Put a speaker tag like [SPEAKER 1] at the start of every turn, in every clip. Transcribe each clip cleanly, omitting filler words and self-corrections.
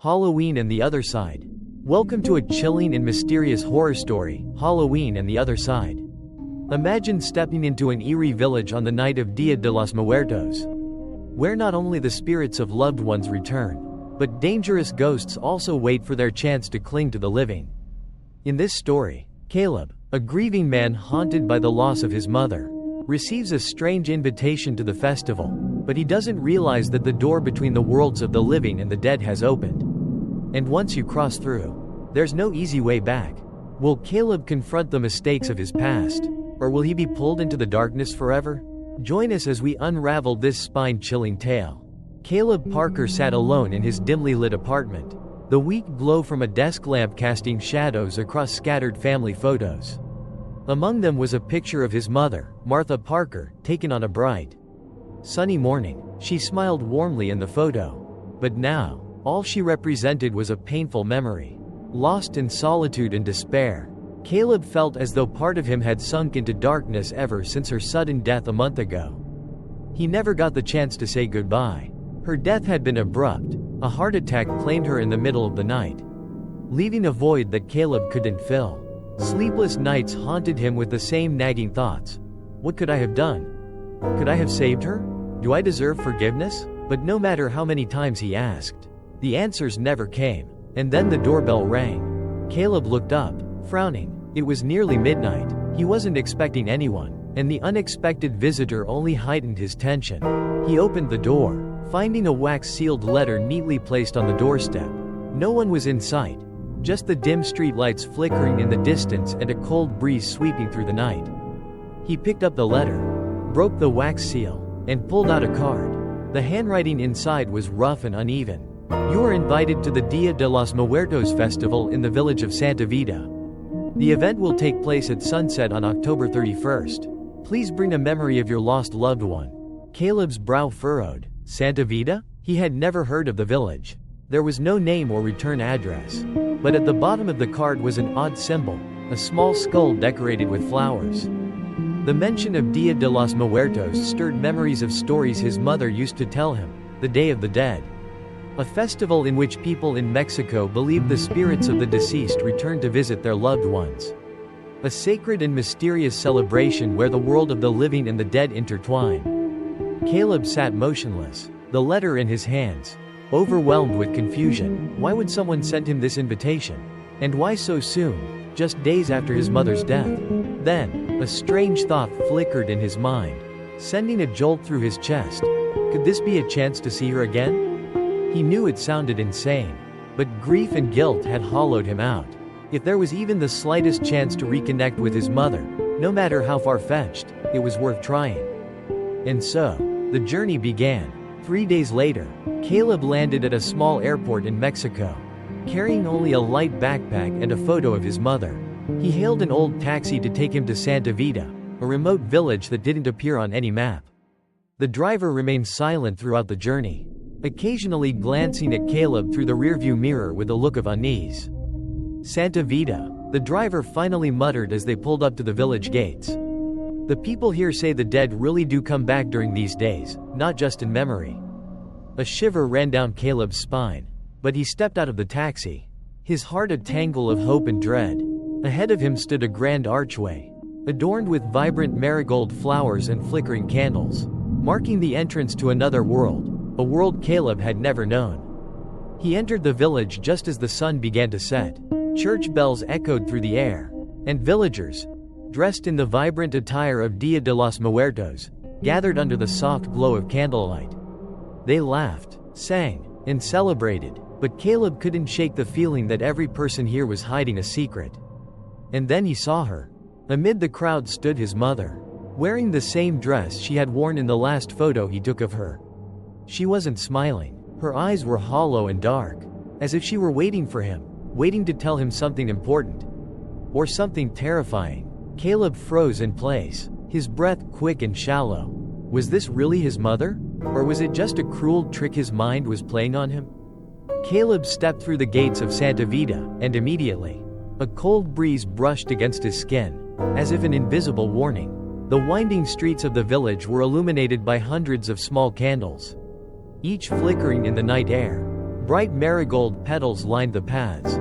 [SPEAKER 1] Halloween and the Other Side. Welcome to a chilling and mysterious horror story, Halloween and the Other Side. Imagine stepping into an eerie village on the night of Dia de los Muertos, where not only the spirits of loved ones return, but dangerous ghosts also wait for their chance to cling to the living. In this story, Caleb, a grieving man haunted by the loss of his mother, receives a strange invitation to the festival, but he doesn't realize that the door between the worlds of the living and the dead has opened. And once you cross through, there's no easy way back. Will Caleb confront the mistakes of his past, or will he be pulled into the darkness forever? Join us as we unravel this spine-chilling tale. Caleb Parker sat alone in his dimly lit apartment, the weak glow from a desk lamp casting shadows across scattered family photos. Among them was a picture of his mother, Martha Parker, taken on a bright, sunny morning. She smiled warmly in the photo. But now, all she represented was a painful memory. Lost in solitude and despair, Caleb felt as though part of him had sunk into darkness ever since her sudden death a month ago. He never got the chance to say goodbye. Her death had been abrupt. A heart attack claimed her in the middle of the night, leaving a void that Caleb couldn't fill. Sleepless nights haunted him with the same nagging thoughts. What could I have done? Could I have saved her? Do I deserve forgiveness? But no matter how many times he asked, the answers never came. And then the doorbell rang. Caleb looked up, frowning. It was nearly midnight. He wasn't expecting anyone, and the unexpected visitor only heightened his tension. He opened the door, finding a wax-sealed letter neatly placed on the doorstep. No one was in sight, just the dim street lights flickering in the distance and a cold breeze sweeping through the night. He picked up the letter, broke the wax seal, and pulled out a card. The handwriting inside was rough and uneven. You are invited to the Dia de los Muertos festival in the village of Santa Vida. The event will take place at sunset on October 31st. Please bring a memory of your lost loved one. Caleb's brow furrowed. Santa Vida? He had never heard of the village. There was no name or return address. But at the bottom of the card was an odd symbol, a small skull decorated with flowers. The mention of Dia de los Muertos stirred memories of stories his mother used to tell him, the Day of the Dead, a festival in which people in Mexico believed the spirits of the deceased returned to visit their loved ones. A sacred and mysterious celebration where the world of the living and the dead intertwine. Caleb sat motionless, the letter in his hands, overwhelmed with confusion. Why would someone send him this invitation? And why so soon, just days after his mother's death? Then, a strange thought flickered in his mind, sending a jolt through his chest. Could this be a chance to see her again? He knew it sounded insane, but grief and guilt had hollowed him out. If there was even the slightest chance to reconnect with his mother, no matter how far-fetched, it was worth trying. And so, the journey began. 3 days later, Caleb landed at a small airport in Mexico, carrying only a light backpack and a photo of his mother. He hailed an old taxi to take him to Santa Vida, a remote village that didn't appear on any map. The driver remained silent throughout the journey, occasionally glancing at Caleb through the rearview mirror with a look of unease. Santa Vida, the driver finally muttered as they pulled up to the village gates. The people here say the dead really do come back during these days, not just in memory. A shiver ran down Caleb's spine, but he stepped out of the taxi, his heart a tangle of hope and dread. Ahead of him stood a grand archway, adorned with vibrant marigold flowers and flickering candles, marking the entrance to another world, a world Caleb had never known. He entered the village just as the sun began to set. Church bells echoed through the air, and villagers, dressed in the vibrant attire of Dia de los Muertos, gathered under the soft glow of candlelight. They laughed, sang, and celebrated, but Caleb couldn't shake the feeling that every person here was hiding a secret. And then he saw her. Amid the crowd stood his mother, wearing the same dress she had worn in the last photo he took of her. She wasn't smiling. Her eyes were hollow and dark, as if she were waiting for him, waiting to tell him something important. Or something terrifying. Caleb froze in place, his breath quick and shallow. Was this really his mother? Or was it just a cruel trick his mind was playing on him? Caleb stepped through the gates of Santa Vida, and immediately, a cold breeze brushed against his skin, as if an invisible warning. The winding streets of the village were illuminated by hundreds of small candles, each flickering in the night air. Bright marigold petals lined the paths,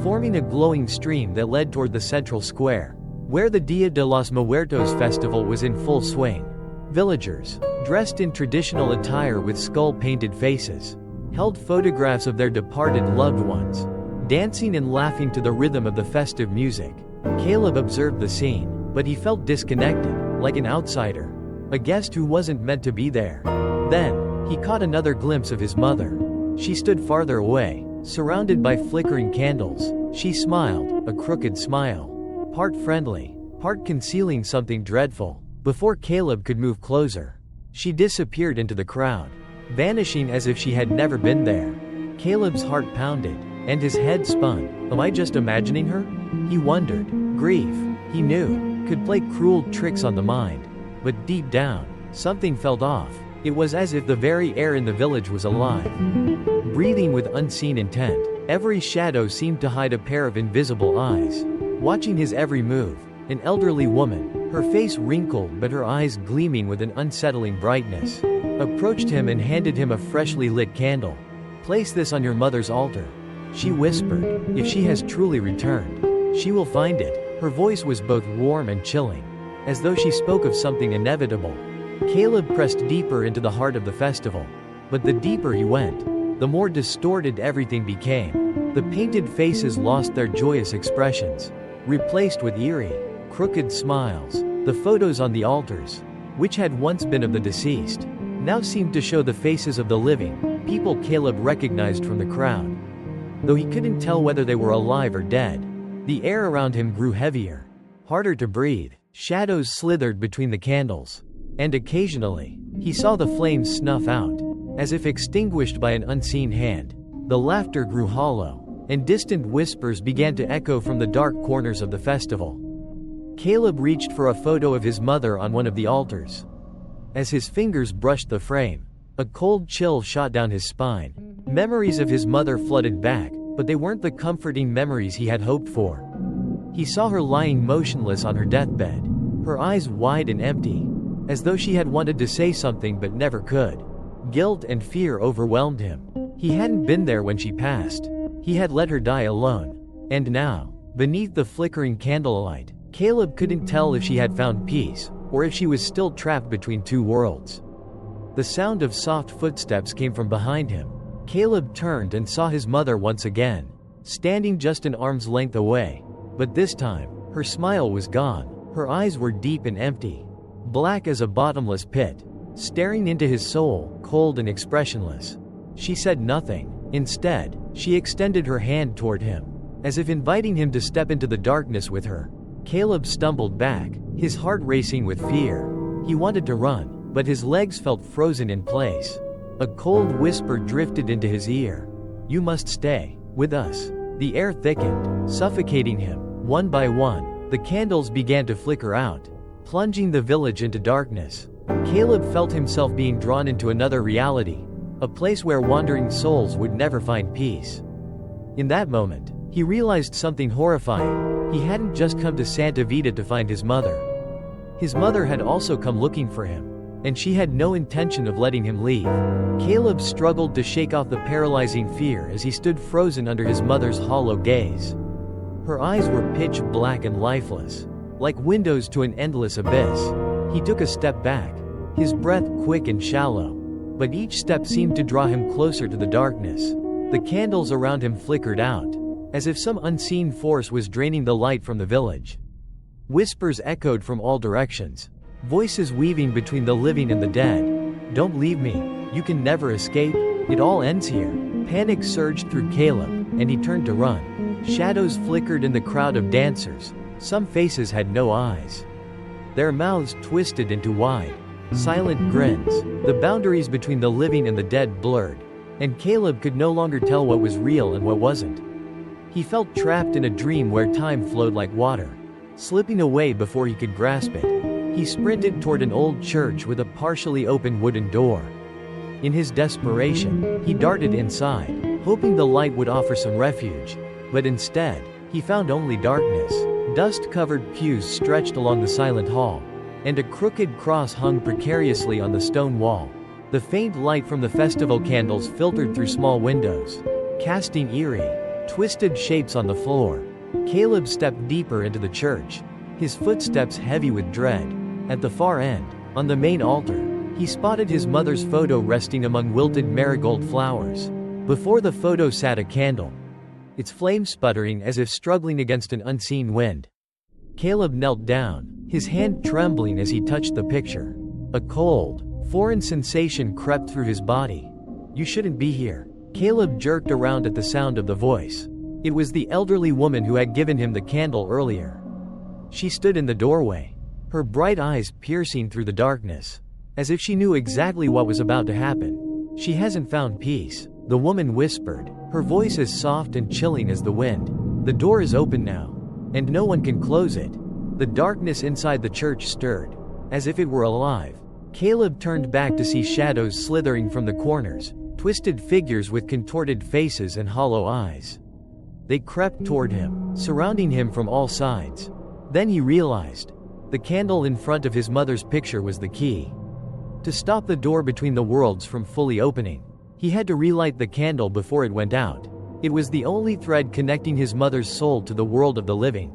[SPEAKER 1] forming a glowing stream that led toward the central square, where the Dia de los Muertos festival was in full swing. Villagers, dressed in traditional attire with skull-painted faces, held photographs of their departed loved ones, dancing and laughing to the rhythm of the festive music. Caleb observed the scene, but he felt disconnected, like an outsider, a guest who wasn't meant to be there. Then, he caught another glimpse of his mother. She stood farther away, surrounded by flickering candles. She smiled, a crooked smile, part friendly, part concealing something dreadful. Before Caleb could move closer, she disappeared into the crowd, vanishing as if she had never been there. Caleb's heart pounded, and his head spun. Am I just imagining her? He wondered. Grief, he knew, could play cruel tricks on the mind. But deep down, something felt off. It was as if the very air in the village was alive, breathing with unseen intent. Every shadow seemed to hide a pair of invisible eyes, watching his every move. An elderly woman, her face wrinkled but her eyes gleaming with an unsettling brightness, approached him and handed him a freshly lit candle. Place this on your mother's altar, she whispered. If she has truly returned, she will find it. Her voice was both warm and chilling, as though she spoke of something inevitable. Caleb pressed deeper into the heart of the festival. But the deeper he went, the more distorted everything became. The painted faces lost their joyous expressions, replaced with eerie, crooked smiles. The photos on the altars, which had once been of the deceased, now seemed to show the faces of the living, people Caleb recognized from the crowd. Though he couldn't tell whether they were alive or dead, the air around him grew heavier, harder to breathe. Shadows slithered between the candles, and occasionally, he saw the flames snuff out, as if extinguished by an unseen hand. The laughter grew hollow, and distant whispers began to echo from the dark corners of the festival. Caleb reached for a photo of his mother on one of the altars. As his fingers brushed the frame, a cold chill shot down his spine. Memories of his mother flooded back, but they weren't the comforting memories he had hoped for. He saw her lying motionless on her deathbed, her eyes wide and empty, as though she had wanted to say something but never could. Guilt and fear overwhelmed him. He hadn't been there when she passed. He had let her die alone. And now, beneath the flickering candlelight, Caleb couldn't tell if she had found peace, or if she was still trapped between two worlds. The sound of soft footsteps came from behind him. Caleb turned and saw his mother once again, standing just an arm's length away. But this time, her smile was gone. Her eyes were deep and empty, black as a bottomless pit, staring into his soul, cold and expressionless. She said nothing. Instead, she extended her hand toward him, as if inviting him to step into the darkness with her. Caleb stumbled back, his heart racing with fear. He wanted to run, but his legs felt frozen in place. A cold whisper drifted into his ear. You must stay with us. The air thickened, suffocating him. One by one, the candles began to flicker out, plunging the village into darkness. Caleb felt himself being drawn into another reality, a place where wandering souls would never find peace. In that moment, he realized something horrifying. He hadn't just come to Santa Vida to find his mother. His mother had also come looking for him, and she had no intention of letting him leave. Caleb struggled to shake off the paralyzing fear as he stood frozen under his mother's hollow gaze. Her eyes were pitch black and lifeless, like windows to an endless abyss. He took a step back, his breath quick and shallow, but each step seemed to draw him closer to the darkness. The candles around him flickered out, as if some unseen force was draining the light from the village. Whispers echoed from all directions, voices weaving between the living and the dead. Don't leave me, you can never escape, it all ends here. Panic surged through Caleb, and he turned to run. Shadows flickered in the crowd of dancers. Some faces had no eyes, their mouths twisted into wide, silent grins. The boundaries between the living and the dead blurred, and Caleb could no longer tell what was real and what wasn't. He felt trapped in a dream where time flowed like water, slipping away before he could grasp it. He sprinted toward an old church with a partially open wooden door. In his desperation, he darted inside, hoping the light would offer some refuge. But instead, he found only darkness. Dust-covered pews stretched along the silent hall, and a crooked cross hung precariously on the stone wall. The faint light from the festival candles filtered through small windows, casting eerie, twisted shapes on the floor. Caleb stepped deeper into the church, his footsteps heavy with dread. At the far end, on the main altar, he spotted his mother's photo resting among wilted marigold flowers. Before the photo sat a candle, its flame sputtering as if struggling against an unseen wind. Caleb knelt down, his hand trembling as he touched the picture. A cold, foreign sensation crept through his body. "You shouldn't be here." Caleb jerked around at the sound of the voice. It was the elderly woman who had given him the candle earlier. She stood in the doorway, her bright eyes piercing through the darkness, as if she knew exactly what was about to happen. "She hasn't found peace," the woman whispered, her voice as soft and chilling as the wind. "The door is open now, and no one can close it." The darkness inside the church stirred, as if it were alive. Caleb turned back to see shadows slithering from the corners, twisted figures with contorted faces and hollow eyes. They crept toward him, surrounding him from all sides. Then he realized, the candle in front of his mother's picture was the key to stop the door between the worlds from fully opening. He had to relight the candle before it went out. It was the only thread connecting his mother's soul to the world of the living.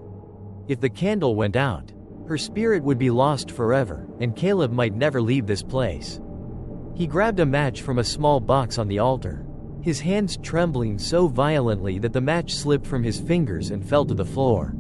[SPEAKER 1] If the candle went out, her spirit would be lost forever, and Caleb might never leave this place. He grabbed a match from a small box on the altar, his hands trembling so violently that the match slipped from his fingers and fell to the floor.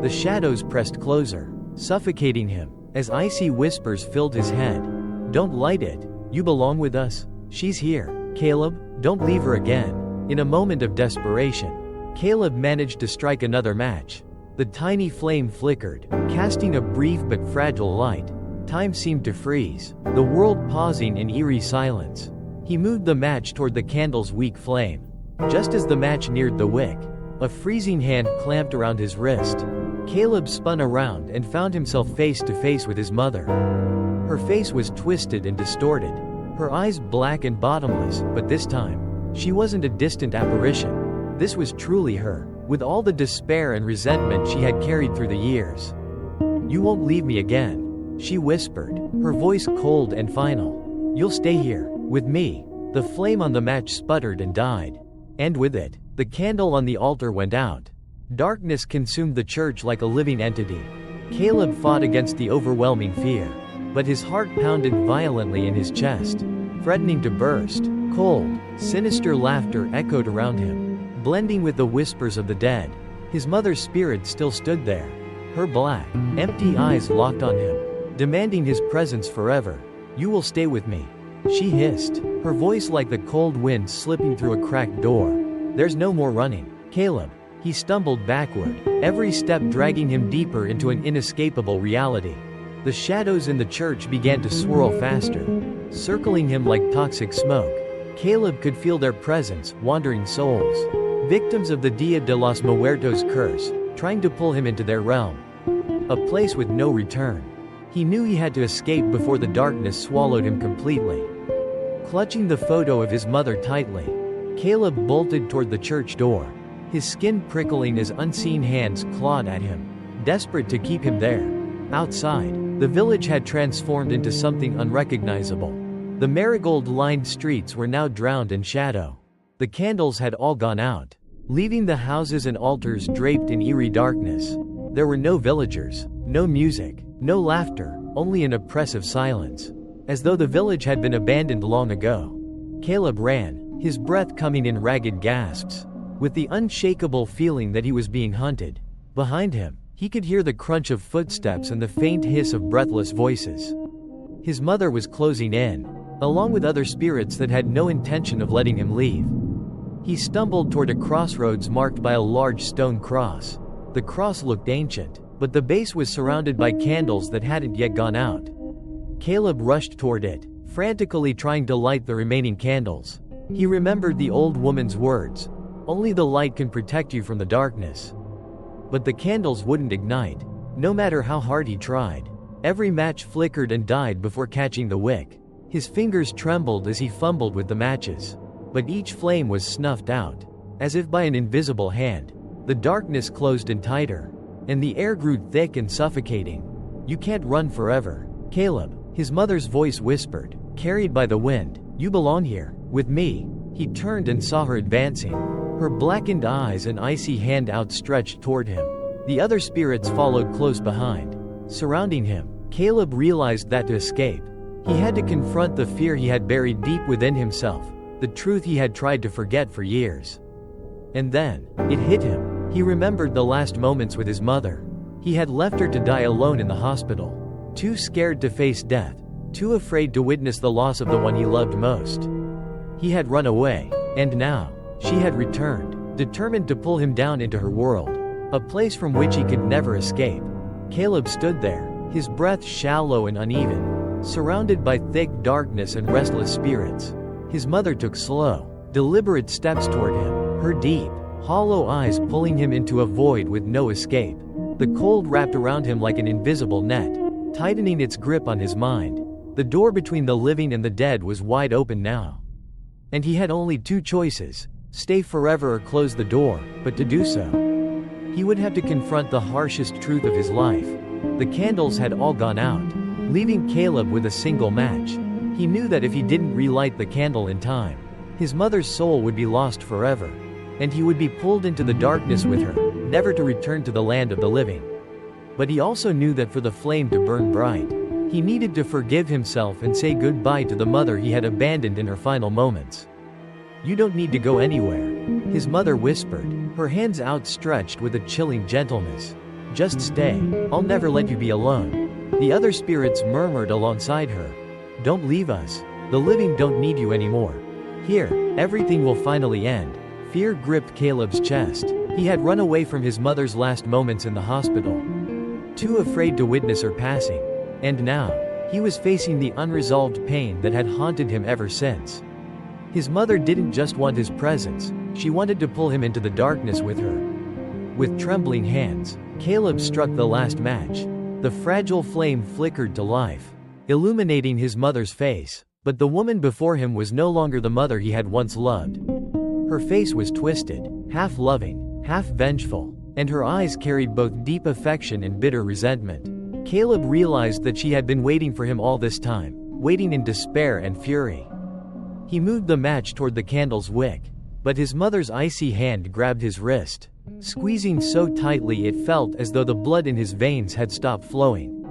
[SPEAKER 1] The shadows pressed closer, suffocating him, as icy whispers filled his head. "Don't light it. You belong with us. She's here. Caleb, don't leave her again." In a moment of desperation, Caleb managed to strike another match. The tiny flame flickered, casting a brief but fragile light. Time seemed to freeze, the world pausing in eerie silence. He moved the match toward the candle's weak flame. Just as the match neared the wick, a freezing hand clamped around his wrist. Caleb spun around and found himself face to face with his mother. Her face was twisted and distorted, her eyes black and bottomless, but this time, she wasn't a distant apparition. This was truly her, with all the despair and resentment she had carried through the years. "You won't leave me again," she whispered, her voice cold and final. "You'll stay here, with me." The flame on the match sputtered and died. And with it, the candle on the altar went out. Darkness consumed the church like a living entity. Caleb fought against the overwhelming fear, but his heart pounded violently in his chest, threatening to burst. Cold, sinister laughter echoed around him, blending with the whispers of the dead. His mother's spirit still stood there, her black, empty eyes locked on him, demanding his presence forever. "You will stay with me," she hissed, her voice like the cold wind slipping through a cracked door. "There's no more running, Caleb." He stumbled backward, every step dragging him deeper into an inescapable reality. The shadows in the church began to swirl faster, circling him like toxic smoke. Caleb could feel their presence, wandering souls, victims of the Dia de los Muertos curse, trying to pull him into their realm. A place with no return. He knew he had to escape before the darkness swallowed him completely. Clutching the photo of his mother tightly, Caleb bolted toward the church door, his skin prickling as unseen hands clawed at him, desperate to keep him there. Outside, the village had transformed into something unrecognizable. The marigold-lined streets were now drowned in shadow. The candles had all gone out, leaving the houses and altars draped in eerie darkness. There were no villagers, no music, no laughter, only an oppressive silence, as though the village had been abandoned long ago. Caleb ran, his breath coming in ragged gasps, with the unshakable feeling that he was being hunted. Behind him, he could hear the crunch of footsteps and the faint hiss of breathless voices. His mother was closing in, along with other spirits that had no intention of letting him leave. He stumbled toward a crossroads marked by a large stone cross. The cross looked ancient, but the base was surrounded by candles that hadn't yet gone out. Caleb rushed toward it, frantically trying to light the remaining candles. He remembered the old woman's words, "Only the light can protect you from the darkness." But the candles wouldn't ignite, no matter how hard he tried. Every match flickered and died before catching the wick. His fingers trembled as he fumbled with the matches, but each flame was snuffed out, as if by an invisible hand. The darkness closed in tighter, and the air grew thick and suffocating. "You can't run forever, Caleb," his mother's voice whispered, carried by the wind. "You belong here, with me." He turned and saw her advancing, her blackened eyes and icy hand outstretched toward him. The other spirits followed close behind, surrounding him. Caleb realized that to escape, he had to confront the fear he had buried deep within himself, the truth he had tried to forget for years. And then, it hit him. He remembered the last moments with his mother. He had left her to die alone in the hospital, too scared to face death, too afraid to witness the loss of the one he loved most. He had run away, and now, she had returned, determined to pull him down into her world, a place from which he could never escape. Caleb stood there, his breath shallow and uneven, surrounded by thick darkness and restless spirits. His mother took slow, deliberate steps toward him, her deep, hollow eyes pulling him into a void with no escape. The cold wrapped around him like an invisible net, tightening its grip on his mind. The door between the living and the dead was wide open now. And he had only two choices: stay forever or close the door, but to do so, he would have to confront the harshest truth of his life. The candles had all gone out, leaving Caleb with a single match. He knew that if he didn't relight the candle in time, his mother's soul would be lost forever, and he would be pulled into the darkness with her, never to return to the land of the living. But he also knew that for the flame to burn bright, he needed to forgive himself and say goodbye to the mother he had abandoned in her final moments. "You don't need to go anywhere," his mother whispered, her hands outstretched with a chilling gentleness. "Just stay, I'll never let you be alone." The other spirits murmured alongside her, "Don't leave us, the living don't need you anymore. Here, everything will finally end." Fear gripped Caleb's chest. He had run away from his mother's last moments in the hospital, too afraid to witness her passing. And now, he was facing the unresolved pain that had haunted him ever since. His mother didn't just want his presence, she wanted to pull him into the darkness with her. With trembling hands, Caleb struck the last match. The fragile flame flickered to life, illuminating his mother's face. But the woman before him was no longer the mother he had once loved. Her face was twisted, half loving, half vengeful, and her eyes carried both deep affection and bitter resentment. Caleb realized that she had been waiting for him all this time, waiting in despair and fury. He moved the match toward the candle's wick, but his mother's icy hand grabbed his wrist, squeezing so tightly it felt as though the blood in his veins had stopped flowing.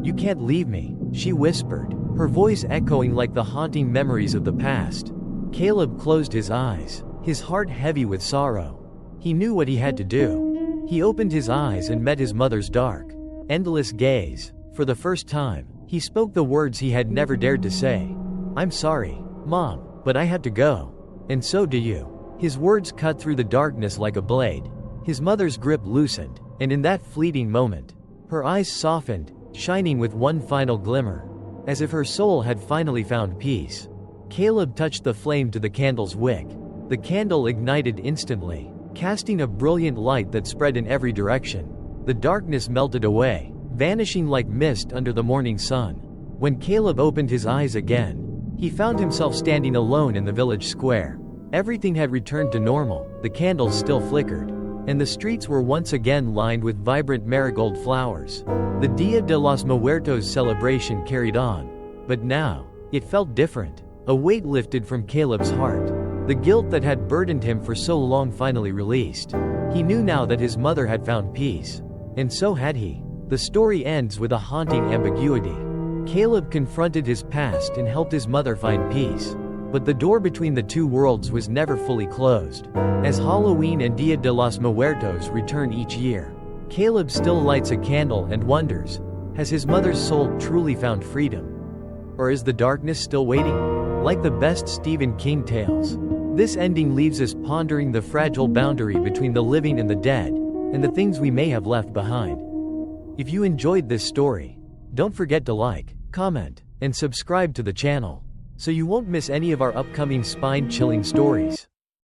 [SPEAKER 1] "You can't leave me," she whispered, her voice echoing like the haunting memories of the past. Caleb closed his eyes, his heart heavy with sorrow. He knew what he had to do. He opened his eyes and met his mother's dark, endless gaze. For the first time, he spoke the words he had never dared to say. "I'm sorry, Mom, but I have to go. And so do you." His words cut through the darkness like a blade. His mother's grip loosened, and in that fleeting moment, her eyes softened, shining with one final glimmer, as if her soul had finally found peace. Caleb touched the flame to the candle's wick. The candle ignited instantly, casting a brilliant light that spread in every direction. The darkness melted away, vanishing like mist under the morning sun. When Caleb opened his eyes again, he found himself standing alone in the village square. Everything had returned to normal, the candles still flickered, and the streets were once again lined with vibrant marigold flowers. The Dia de los Muertos celebration carried on, but now, it felt different. A weight lifted from Caleb's heart. The guilt that had burdened him for so long finally released. He knew now that his mother had found peace. And so had he. The story ends with a haunting ambiguity. Caleb confronted his past and helped his mother find peace. But the door between the two worlds was never fully closed. As Halloween and Dia de los Muertos return each year, Caleb still lights a candle and wonders, has his mother's soul truly found freedom? Or is the darkness still waiting? Like the best Stephen King tales, this ending leaves us pondering the fragile boundary between the living and the dead, and the things we may have left behind. If you enjoyed this story, don't forget to like, comment, and subscribe to the channel, so you won't miss any of our upcoming spine-chilling stories.